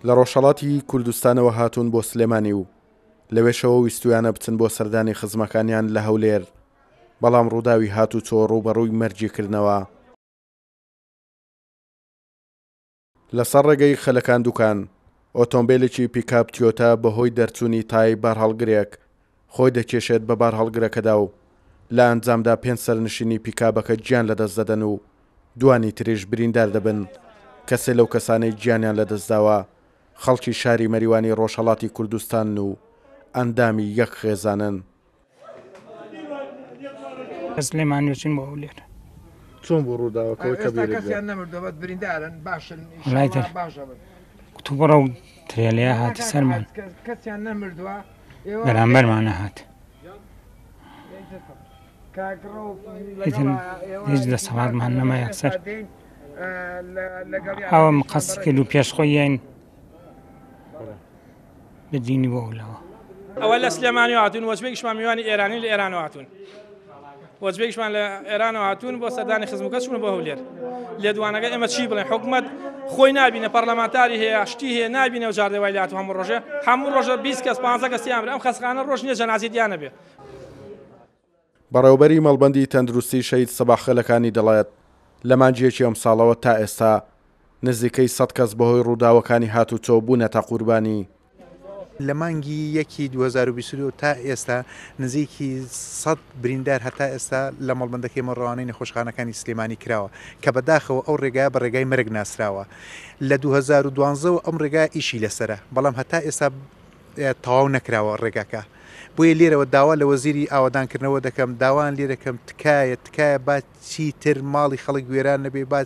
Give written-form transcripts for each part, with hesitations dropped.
لە ڕۆژهەڵاتی کوردستانەوە هاتوون بۆ سلێمانی و لەوێشەوە ویستویانە بچن بۆ سەردانی خزمەکانیان لە هەولێر، بەڵام ڕووداوی هات و چۆ ڕوبەڕووی مەرجیکردنەوە. لەسەر ڕێگەی خەلەکان دوکان ئۆتۆمبیلێکی پیکاپ تیۆتا بەهۆی دەرچوونی تای بارهەڵگرێک خۆی دەکێشێت بە بارهەڵگرەکەدا و لە ئەنجامدا 5 سەرنشینی پیکابەکە گیان لەدەست دەدەن و دوانی تریش بریندار دەبن. کەسێ لەو کەسانەی گیانیان لەدەستداوە خەڵکی شاری مەریوانی ڕۆژهەڵاتی کوردستان و ئەندامی یەک خێزانن. سلێمانیوچین بۆ هەولێر چۆن بۆ ڕووداوەکەوە کە کەسیان نەمردووە بریندارن باشن تو بڕە و ترێلەیە هاتی سەرمان کەسیان نەمردووە بەرامبەرمانە هات هیچ لە سەڵاتمان نەما یەکسەر ئەوە مقەسی کرد و پێشخۆیان بدینی بۆ هەولەوە. ئەوە لە سلێمانی هاتوون وەزبێکیشمان میوانی ئێرانی لە ئێرانەوە هاتوون، وەزبێکیشمان لە ئێرانەوە هاتوون بۆ سەردانی خزمەکەشون بۆ هەولێر. لێدوانەکە ئێمە چی بڵێن؟ حکوومەت خۆی نابینە، پەرلەمانتاری هەیە، شتی هەیە، نابینە و جاردەوای لات و هەموو ڕۆژە 20 کەس 15 کەسیان ئەم خەسخانە ڕۆژ نییە جەنازی دیانە بێ. بەڕێوەبەری مەڵبەندی تەندروستی شەید سەباخەلەکانی دەڵێت لە مانجیەکی ئەم ساڵەوە تا ئێستا نزیکەی 100 کەس بەهۆی ڕووداوەکانی هاتوچۆ بوونەتە قوربانی. لە مانگی 2022 تا ئێستا نزیکی 100 بریندار هەتا ئێستا لە مەڵبەندەکەی مەڕەوانەی نەخۆشخانەکانی سلێمانی کراوە کە بەداخەوە ئەو ڕێگای بە ڕێگای مرگ ناسراوە. لە 2012 ئەم ڕێگا ئیشی لەسرە، بەڵام هەتا ئێستا تەواو نەکراوە ڕێگاکە. بۆیە لێرەوە داوا لە وەزیری ئاوادانکردنەوە دەکەم، داوان لێ دەکەم تکایە با چیتر ماڵی خەڵک گوێران نەبێ، با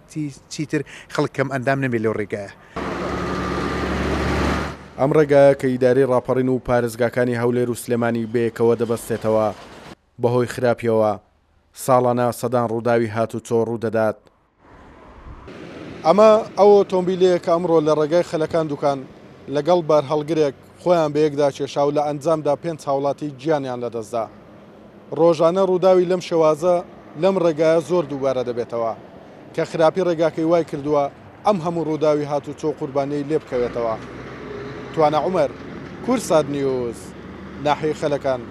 چیتر خەڵکەم ئەندام نەبێت لەو ڕێگایە. ئەم ڕێگایە کە ئیداری ڕاپەڕین و پارێزگاکانی هەولێر و سلێمانی بەیەکەوە دەبەستێتەوە بەهۆی خراپیەوە ساڵانە سەدان ڕووداوی هاتوچۆ ڕوو دەدات. ئەمە ئەو ئۆتۆمبیلەیە کە ئەمڕۆ لە ڕێگای خەلەکان دوکان لەگەڵ بارهەڵگرێک خۆیان بەیەکدا کێشا و لە ئەنجامدا 5 هاوڵاتی گیانیان لەدەستدا. ڕۆژانە ڕووداوی لەم شێوازە لەم ڕێگایە زۆر دووبارە دەبێتەوە کە خراپی ڕێگاکەی وای کردووە ئەم هەموو ڕووداوی هاتوچۆ قوربانەی لێ بکەوێتەوە. توانە عومەر، کورسات نیوز، ناحیەی خەلەکان.